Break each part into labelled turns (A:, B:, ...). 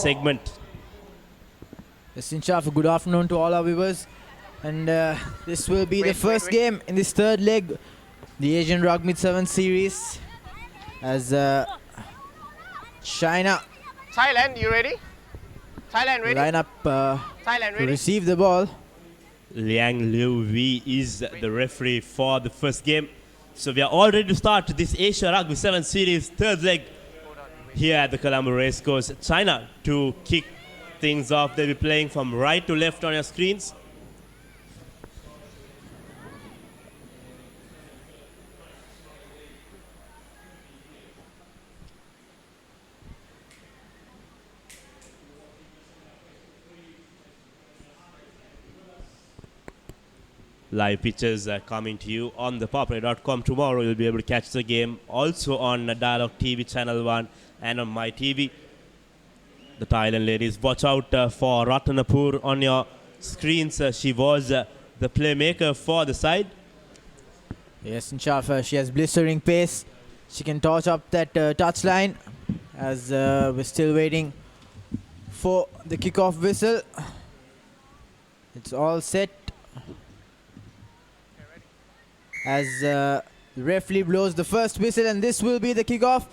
A: segment.
B: Sinchaf, good afternoon to all our viewers. And this will be the first game in this third leg, the Asian Rugby 7 series, as China
C: Thailand, you ready? Thailand ready?
B: line up
C: Thailand
B: to
C: ready?
B: receive the ball.
A: Liang Liu Wei is the referee for the first game. So we are all ready to start this Asia Rugby 7 series third leg here at the Colombo Racecourse. China to kick things off. They'll be playing from right to left on your screens. Live pictures are coming to you on the popplay.com. Tomorrow you'll be able to catch the game also on Dialogue TV Channel 1 and on My TV. The Thailand ladies, watch out for Ratanapur on your screens. She was the playmaker for the side.
B: Yes, Sinchaf, she has blistering pace. She can torch up that touchline as we're still waiting for the kickoff whistle. It's all set. As the referee blows the first whistle, and this will be the kickoff.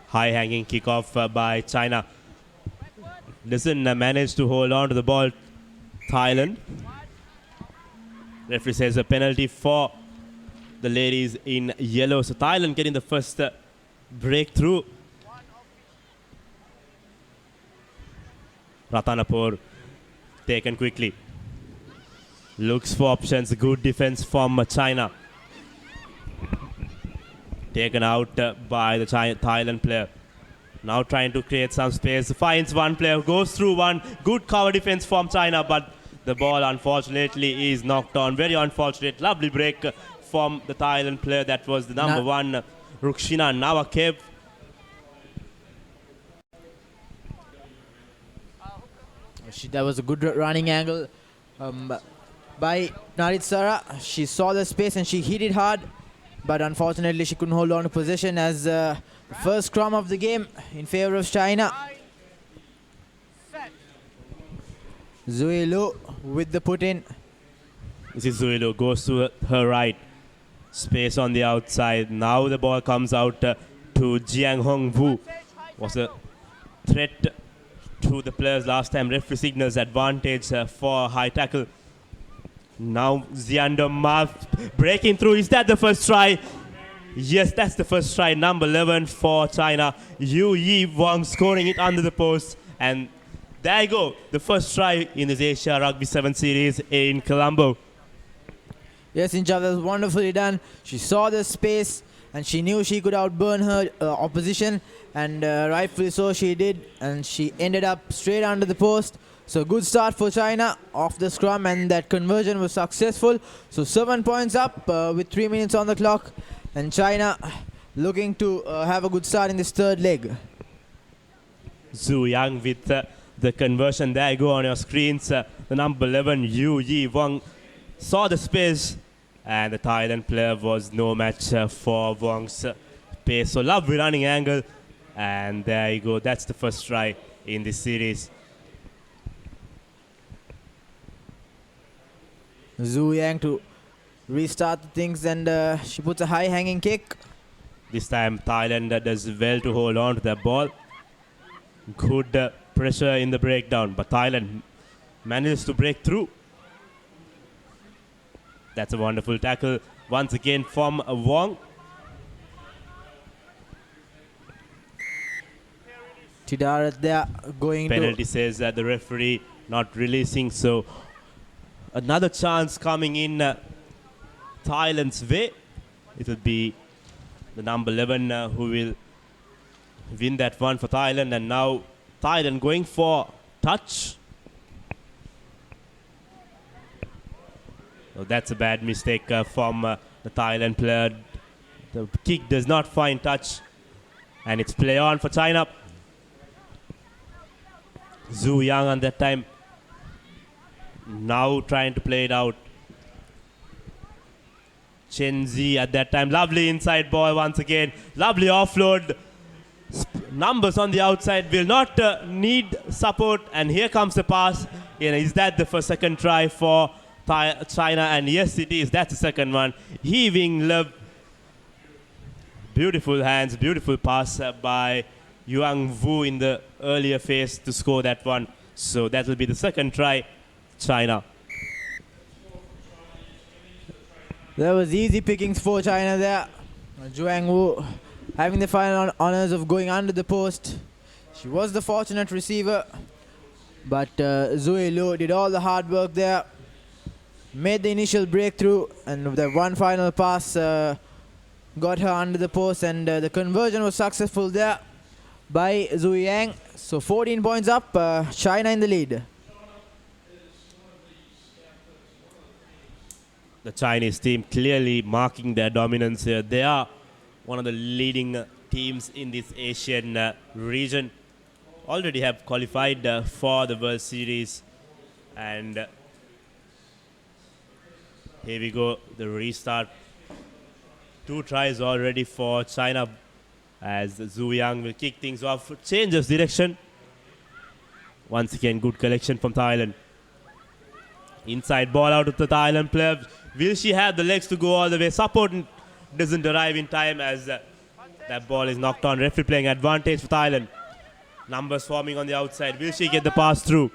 A: High-hanging kickoff by China. Doesn't manage to hold on to the ball, Thailand. Referee says a penalty for the ladies in yellow. So Thailand getting the first breakthrough. Ratanapur taken quickly. Looks for options. Good defense from China. Taken out by the Thailand player. Now trying to create some space. Finds one player. Goes through one. Good cover defense from China. But the ball unfortunately is knocked on. Very unfortunate. Lovely break from the Thailand player. That was the number one, Rukshina Nawakev.
B: That was a good running angle by Naritsara. She saw the space and she hit it hard, but unfortunately she couldn't hold on to position as the first scrum of the game in favor of China. Zuilu with the put in.
A: This is Zuilu, goes to her right. Space on the outside. Now the ball comes out to Jiang Hong Wu. Was a threat to the players last time. Referee signals advantage for high tackle. Now Xiander Ma breaking through. Is that the first try? Yes, that's the first try. Number 11 for China. Yu Yi Wang scoring it under the post. And there you go. The first try in this Asia Rugby 7 series in Colombo.
B: Yes, Injab, that was wonderfully done. She saw the space and she knew she could outburn her opposition. And rightfully so she did. And she ended up straight under the post. So good start for China off the scrum, and that conversion was successful. So 7 points up with 3 minutes on the clock, and China looking to have a good start in this third leg.
A: Zhu Yang with the conversion. There you go on your screens. The number 11, Yu Yi Wang, saw the space, and the Thailand player was no match for Wang's pace. So lovely running angle, and there you go. That's the first try in this series.
B: Zhu Yang to restart things, and she puts a high-hanging kick.
A: This time Thailand does well to hold on to that ball. Good pressure in the breakdown, but Thailand manages to break through. That's a wonderful tackle once again from Wong.
B: Tidarat there going
A: Penalty says that the referee not releasing, so another chance coming in Thailand's way. It will be the number 11 who will win that one for Thailand. And now Thailand going for touch. So that's a bad mistake from the Thailand player. The kick does not find touch. And it's play on for China. Zhu Yang on that time. Now trying to play it out. Chen Zi at that time. Lovely inside ball once again. Lovely offload. numbers on the outside will not need support, and here comes the pass. Is that the second try for China? And yes, it is. That's the second one. Heaving love. Beautiful hands, beautiful pass by Yuang Wu in the earlier phase to score that one. So that will be the second try, China.
B: There was easy pickings for China there. Yuang Wu having the final honors of going under the post. She was the fortunate receiver, but Zui Liu did all the hard work there, made the initial breakthrough, and the one final pass got her under the post, and the conversion was successful there by Zhu Yang. So 14 points up, China in the lead.
A: The Chinese team clearly marking their dominance here. They are one of the leading teams in this Asian region. Already have qualified for the World Series. And here we go, the restart. 2 tries already for China as Zhu Yang will kick things off. Changes direction. Once again, good collection from Thailand. Inside ball out of the Thailand player. Will she have the legs to go all the way? Support doesn't arrive in time as that ball is knocked on. Referee playing advantage for Thailand. Numbers forming on the outside. Will she get the pass through?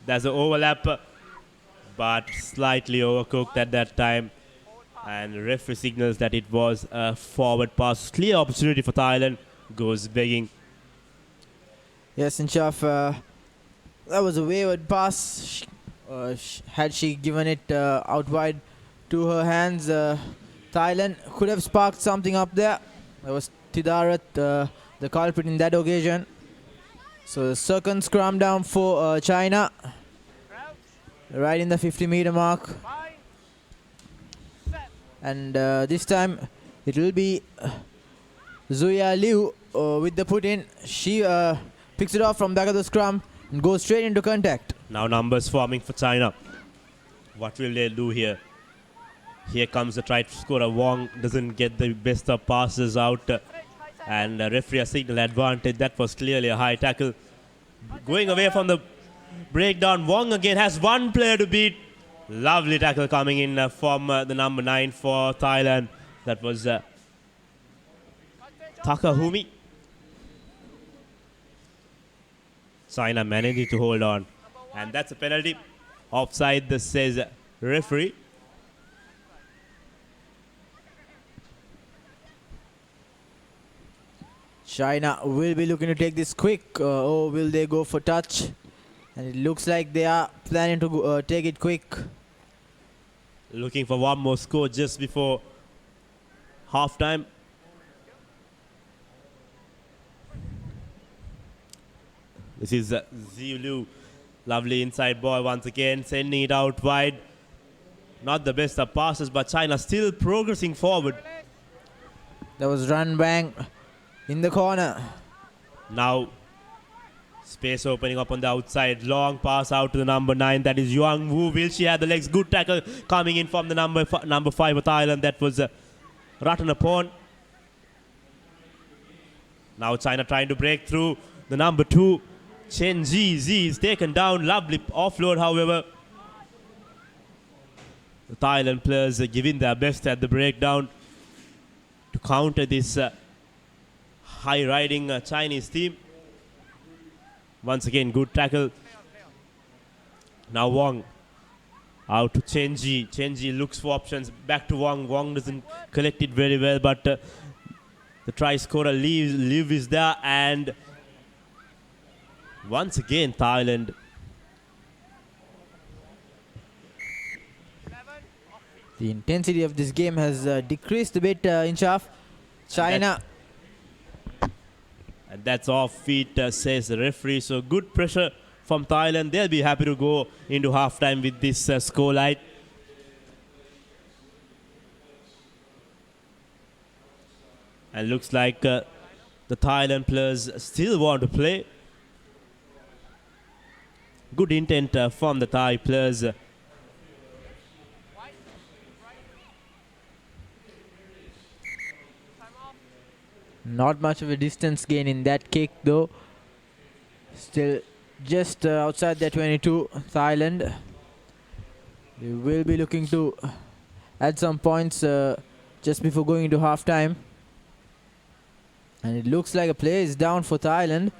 A: There's an overlap, but slightly overcooked at that time. And referee signals that it was a forward pass. Clear opportunity for Thailand. Goes begging.
B: Yes, Inchaf, that was a wayward pass. Had she given it out wide to her hands, Thailand could have sparked something up there. There was Tidarat, the culprit in that occasion. So the second scrum down for China, right in the 50-meter mark. And this time it will be Zuya Liu with the put in. She picks it off from back of the scrum and goes straight into contact.
A: Now numbers forming for China. What will they do here? Here comes the try to score. Wong doesn't get the best of passes out. And referee a signal advantage. That was clearly a high tackle. Going away from the breakdown. Wong again has one player to beat. Lovely tackle coming in from the number 9 for Thailand. That was Takahumi. China managed to hold on. And that's a penalty. Offside, this says referee.
B: China will be looking to take this quick, or will they go for touch? And it looks like they are planning to take it quick.
A: Looking for one more score just before halftime. This is Zilu. Lovely inside ball once again, sending it out wide. Not the best of passes, but China still progressing forward.
B: There was run bang in the corner.
A: Now, space opening up on the outside. Long pass out to the number 9. That is Yuang Wu. Will she have the legs? Good tackle coming in from the number 5 of Thailand. That was Ratanapon. Now China trying to break through. The number 2, Chen Ji. Z is taken down. Lovely offload, however. The Thailand players are giving their best at the breakdown to counter this high-riding Chinese team. Once again, good tackle. Now Wong out to Chen Ji. Chen Ji looks for options. Back to Wong. Wong doesn't collect it very well, but the try scorer Liu is there. And once again, Thailand
B: the intensity of this game has decreased a bit, Inchaf. China.
A: And that's off feet, says the referee. So good pressure from Thailand. They'll be happy to go into halftime with this scoreline. And looks like the Thailand players still want to play. Good intent from the Thai players.
B: Not much of a distance gain in that kick though. Still just outside their 22, Thailand. They will be looking to add some points just before going into half-time. And it looks like a player is down for Thailand.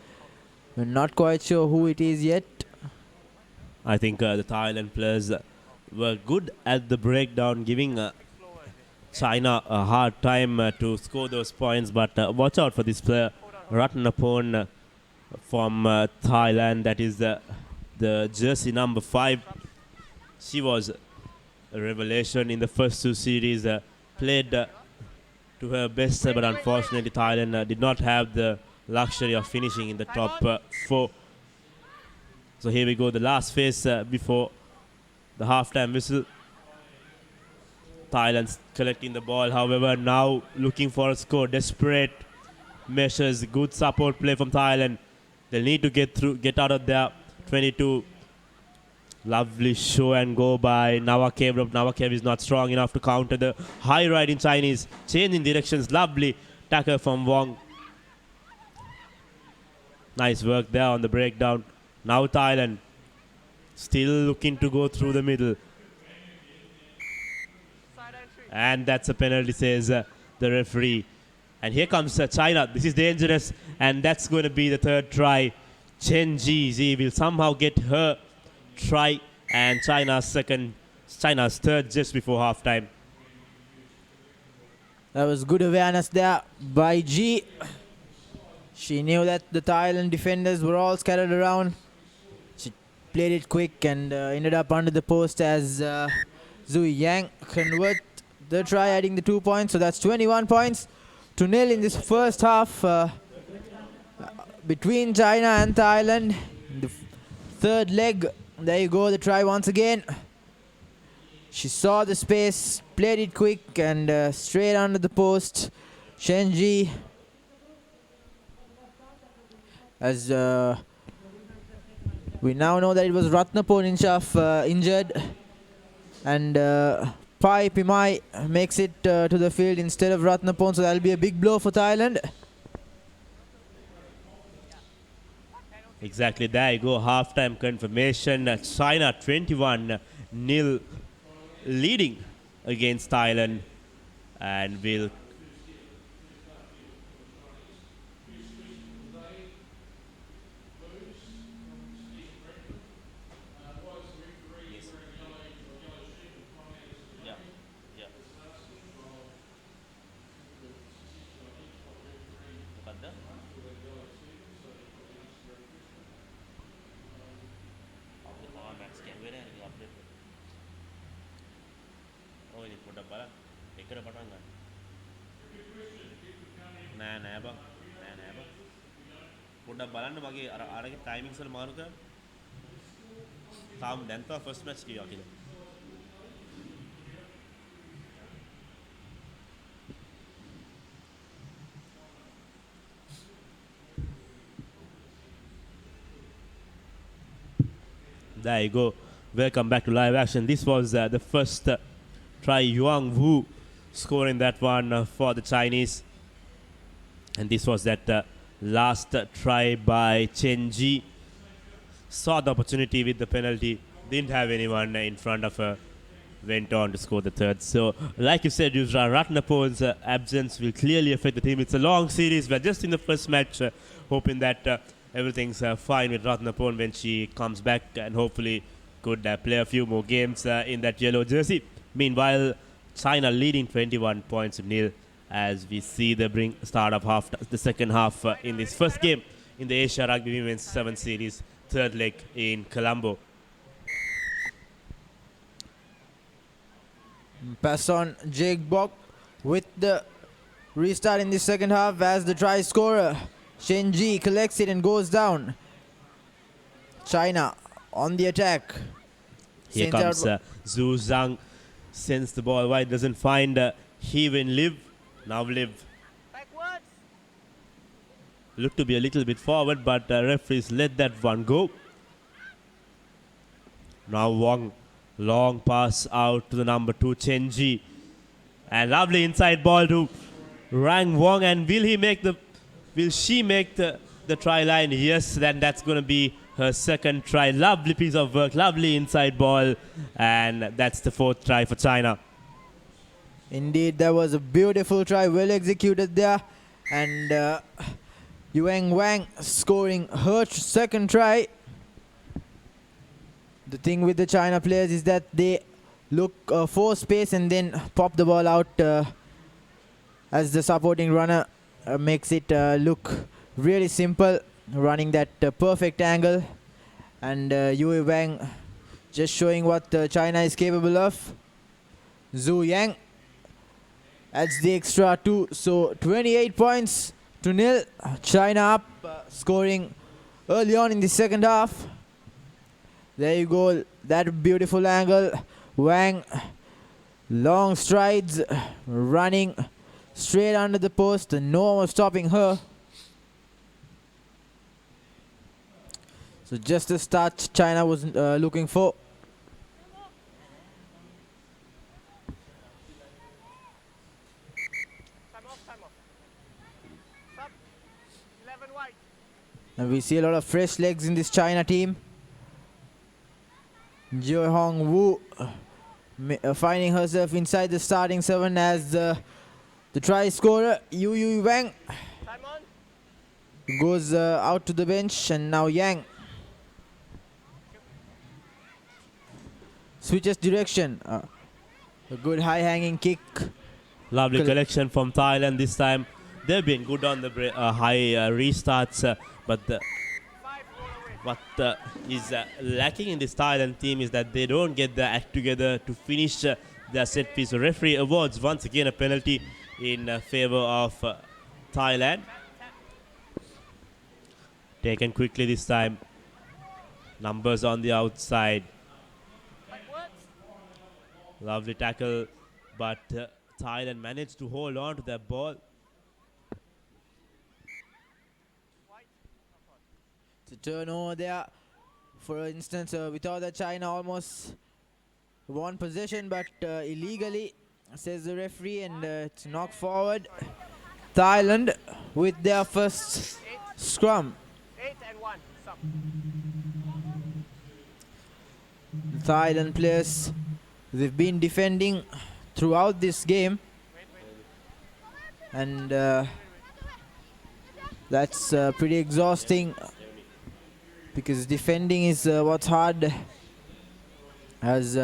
B: We're not quite sure who it is yet.
A: I think the Thailand players were good at the breakdown, giving China a hard time to score those points. But watch out for this player, Ratnapon from Thailand. That is the jersey number 5. She was a revelation in the first 2 series. Played to her best, but unfortunately Thailand did not have the luxury of finishing in the top 4. So here we go, the last phase before the halftime whistle. Thailand's collecting the ball, however, now looking for a score. Desperate measures, good support play from Thailand. They'll need to get out of their 22. Lovely show and go by Nawakev. Nawakev is not strong enough to counter the high right in Chinese. Changing directions, lovely tackle from Wong. Nice work there on the breakdown. Now Thailand still looking to go through the middle. And that's a penalty, says the referee. And here comes China. This is dangerous. And that's going to be the 3rd try. Chen Ji will somehow get her try. And China's 3rd just before halftime.
B: That was good awareness there by Ji. She knew that the Thailand defenders were all scattered around. She played it quick and ended up under the post as Zui Yang convert the try, adding the 2 points. So that's 21 points to nil in this first half between China and Thailand. The 3rd leg, there you go, the try once again. She saw the space, played it quick and straight under the post. Shenji, as we now know that it was Ratnapon Inshaf injured, and Pai Pimai makes it to the field instead of Ratnapon, so that'll be a big blow for Thailand.
A: Exactly, there you go, halftime confirmation. China 21-0 leading against Thailand, and will පොඩ්ඩක් බලන්න මගේ අරගේ ටයිමින්ග්ස් වල මාරු කරලා තාම දැන් තමයි first match කිව්වා කියලා. There you go. Welcome back to live action. This was the first try. Yuang Wu scoring that one for the Chinese. And this was that last try by Chen Ji. Saw the opportunity with the penalty. Didn't have anyone in front of her. Went on to score the 3rd. So, like you said, Yusra, Ratnapon's absence will clearly affect the team. It's a long series. We're just in the first match, hoping that everything's fine with Ratnapon when she comes back, and hopefully could play a few more games in that yellow jersey. Meanwhile, China leading 21-0 as we see the start of the second half in this first game in the Asia Rugby Women's 7 Series, 3rd leg in Colombo.
B: Pass on Jake Bok with the restart in the second half as the try scorer Shenji collects it and goes down. China on the attack.
A: Here comes Zhu Zhang. Sends the ball wide, doesn't find He Win Live. Now Live
C: Backwards.
A: looked to be a little bit forward, but referees let that one go. Now Wong, long pass out to the number 2 Chen Ji, and lovely inside ball to Rang Wong, and will she make the try line? Yes, then that's going to be her second try. Lovely piece of work, lovely inside ball, and that's the fourth try for China.
B: Indeed, that was a beautiful try, well executed there. And Yuang Wang scoring her second try. The thing with the China players is that they look for space and then pop the ball out as the supporting runner makes it look really simple, running that perfect angle. And Yue Wang just showing what China is capable of. Zhu Yang adds the extra 2, so 28 points to nil. China up, scoring early on in the second half. There you go, that beautiful angle. Wang, long strides, running straight under the post. No one was stopping her. So just the start China was looking for.
C: Time off. Sub 11 wide.
B: And we see a lot of fresh legs in this China team. Jo Hong Woo finding herself inside the starting 7 as the try scorer. Yu Wang
C: Time on.
B: goes out to the bench, and now Yang switches direction. A good high hanging kick.
A: Lovely collection from Thailand this time. They've been good on the high restarts, but what is lacking in this Thailand team is that they don't get their act together to finish their set piece. The referee awards once again a penalty in favor of Thailand. Taken quickly this time. Numbers on the outside. Lovely tackle, but Thailand managed to hold on to that ball.
B: It's a turnover there. For instance, we thought that China almost won possession, but illegally, says the referee, and it's knocked forward. Thailand with their first scrum.
C: 8 and 1. Sub.
B: The Thailand players, they've been defending throughout this game, and that's pretty exhausting, because defending is what's hard, as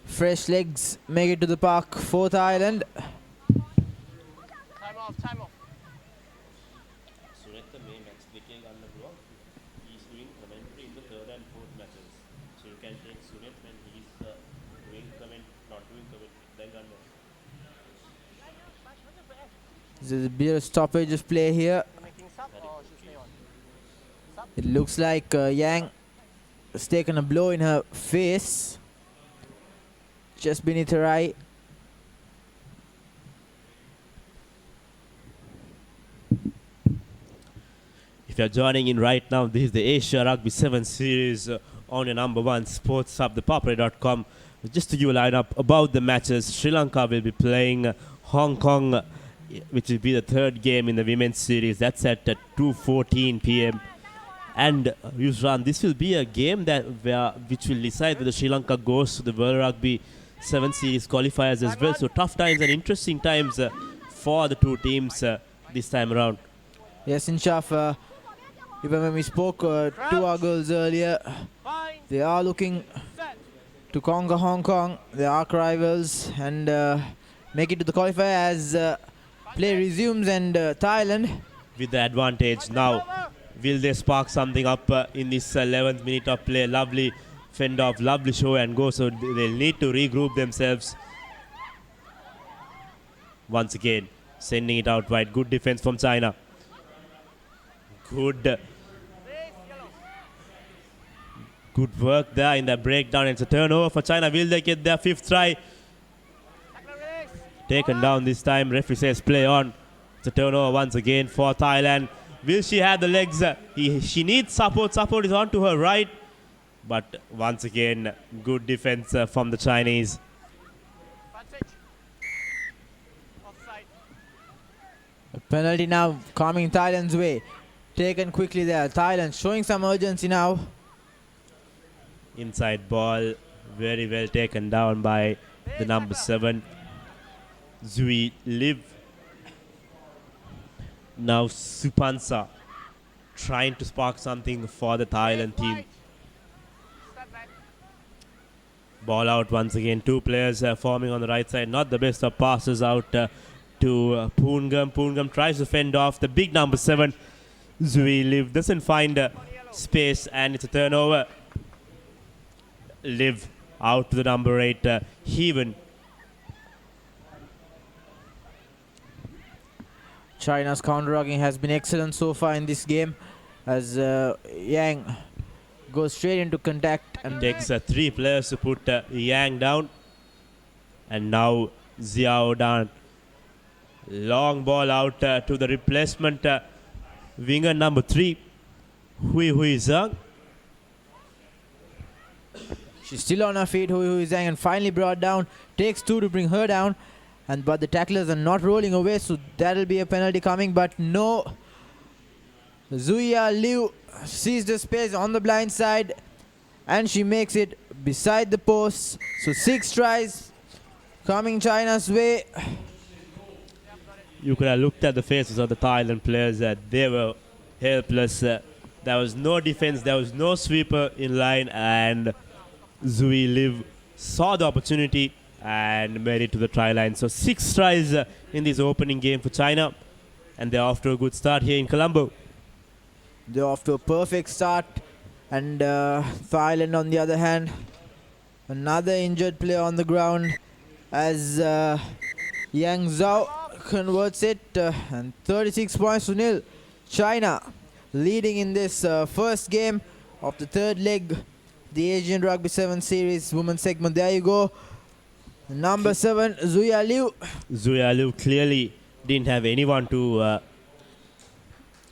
B: fresh legs make it to the park for Thailand.
C: Time off.
A: He's doing commentary in the third and fourth matches. So you can take Sunet when he's doing not doing then run off.
B: There's a bit of stoppage of play here.
C: Making sub or should stay on? Sub.
B: It looks like Yang has taken a blow in her face, just beneath her eye.
A: If you're joining in right now, this is the Asia Rugby 7 series on your number one sports hub, thepopular.com. Just to give a lineup about the matches, Sri Lanka will be playing Hong Kong, which will be the third game in the women's series. That's at 2:14 p.m. And Yusran, this will be a game which will decide whether Sri Lanka goes to the World Rugby 7 series qualifiers as well. So tough times and interesting times for the two teams this time around.
B: Yes, Inshaf, even when we spoke to our girls earlier, they are looking to conquer Hong Kong, their arch rivals, and make it to the qualifier as play resumes. And Thailand,
A: with the advantage now, will they spark something up in this 11th minute of play? Lovely fend off, lovely show and go. So they'll need to regroup themselves. Once again, sending it out wide. Good defense from China. Good work there in the breakdown. It's a turnover for China. Will they get their fifth try? Taken down this time. Referee says play on. It's a turnover once again for Thailand. Will she have the legs? She needs support. Support is on to her right. But once again, good defense from the Chinese.
B: Penalty now coming Thailand's way. Taken quickly there. Thailand showing some urgency now.
A: Inside ball, very well taken down by the number 7, Zui Liv. Now Supansa trying to spark something for the Thailand team.
C: Step back.
A: Ball out once again. 2 players forming on the right side. Not the best of passes out to Poongam. Poongam tries to fend off the big number 7. Zui Liv doesn't find space, and it's a turnover. Liv out to the number 8, Heaven.
B: China's counter-rucking has been excellent so far in this game as Yang goes straight into contact and
A: Takes 3 players to put Yang down. And now Xiao Dan. Long ball out to the replacement winger number 3, Hui Zhang.
B: she's still on her feet. Hui Zhang, and finally brought down. Takes 2 to bring her down, but the tacklers are not rolling away, so that'll be a penalty coming. But no, Zuya Liu sees the space on the blind side, and she makes it beside the post. So 6 tries coming China's way.
A: You could have looked at the faces of the Thailand players. They were helpless. There was no defense. There was no sweeper in line. And Zui Liv saw the opportunity and made it to the try line. So 6 tries in this opening game for China. And they're off to a good start here in Colombo.
B: They're off to a perfect start. And Thailand, on the other hand, another injured player on the ground as Yang Zhao converts it. And 36 points to nil. China leading in this first game of the 3rd leg, the Asian Rugby 7 Series women's segment. There you go. Number 7, Zuya Liu.
A: Zuya Liu clearly didn't have anyone to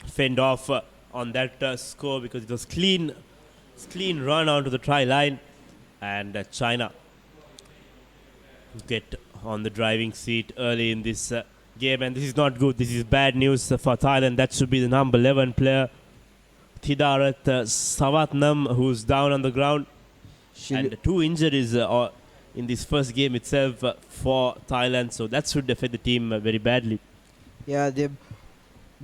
A: fend off on that score, because it was clean run onto the try line, and China get on the driving seat early in this game, and this is not good. This is bad news for Thailand. That should be the number 11 player, Thidarat Sawatnam, who's down on the ground, and 2 injuries in this first game itself for Thailand, so that should affect the team very badly.
B: Yeah, they're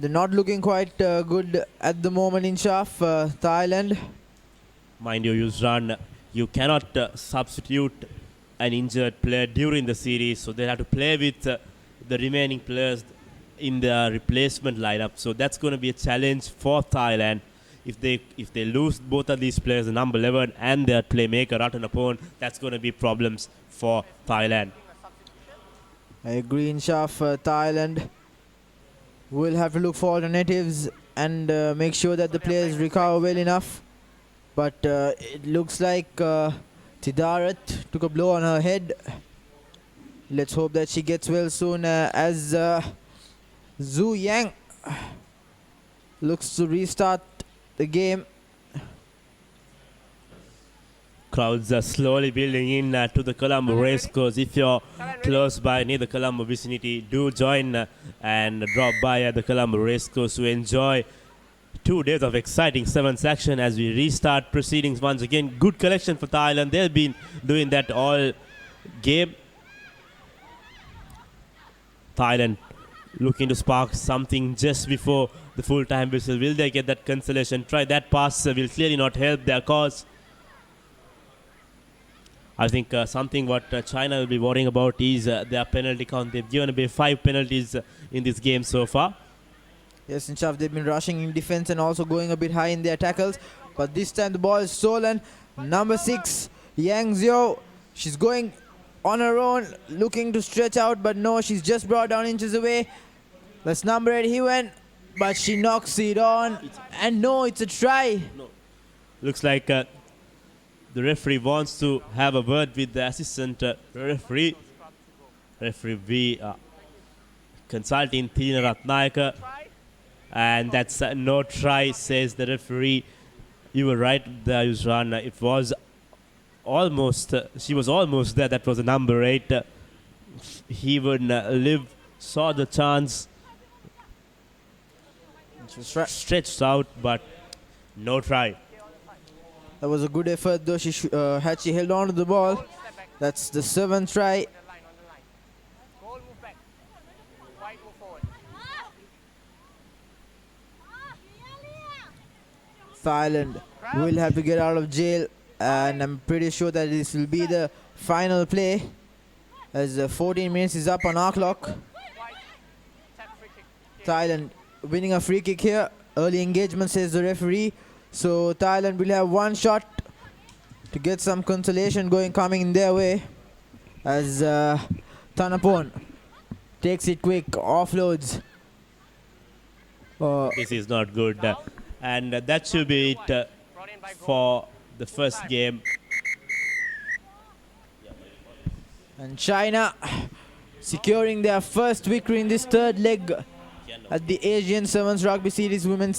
B: not looking quite good at the moment in Shaf, Thailand.
A: Mind you, Yusran, you cannot substitute an injured player during the series, so they have to play with the remaining players in the replacement lineup. So that's going to be a challenge for Thailand. If they lose both of these players, the number 11 and their playmaker Ratanapon, that's going to be problems for Thailand.
B: I agree, in Shaf, Thailand will have to look for alternatives and make sure that the players recover well enough. But it looks like Thidarat took a blow on her head. Let's hope that she gets well soon as Zhu Yang looks to restart the game.
A: Crowds are slowly building in to the Colombo racecourse. If you're close by near the Colombo vicinity, do join and drop by at the Colombo racecourse to enjoy 2 days of exciting 7th action as we restart proceedings once again. Good collection for Thailand. They've been doing that all game. Thailand looking to spark something just before the full-time whistle. Will they get that consolation try? That pass will clearly not help their cause. I think something what China will be worrying about is their penalty count. They've given away 5 penalties in this game so far.
B: Yes, in Shaf, they've been rushing in defense and also going a bit high in their tackles. But this time the ball is stolen. Number 6, Yang Zhou. She's going on her own, looking to stretch out, but no, she's just brought down inches away. That's number 8, Hewen, but she knocks it on. And no, it's a try.
A: No. Looks like the referee wants to have a word with the assistant referee. Referee V consulting Tina Ratnayaka. And that's no try, says the referee. You were right there, Yusran. It was almost, she was almost there. That was the number 8. He would live, saw the chance,
B: She was
A: stretched out, but no try.
B: That was a good effort, though. Had she held on to the ball. That's the 7th try.
C: On the line. Goal, move back. Wide, move forward.
B: Thailand will have to get out of jail, and I'm pretty sure that this will be the final play, as 14 minutes is up on our clock.
C: Wide. Tap free kick.
B: Thailand winning a free kick here. Early engagement, says the referee. So Thailand will have one shot to get some consolation coming in their way, as Thanapon takes it quick, offloads.
A: This is not good. And that should be it
C: Brought in by goal.
A: for the first game.
B: And China securing their first victory in this third leg at the Asian Sevens Rugby Series Women's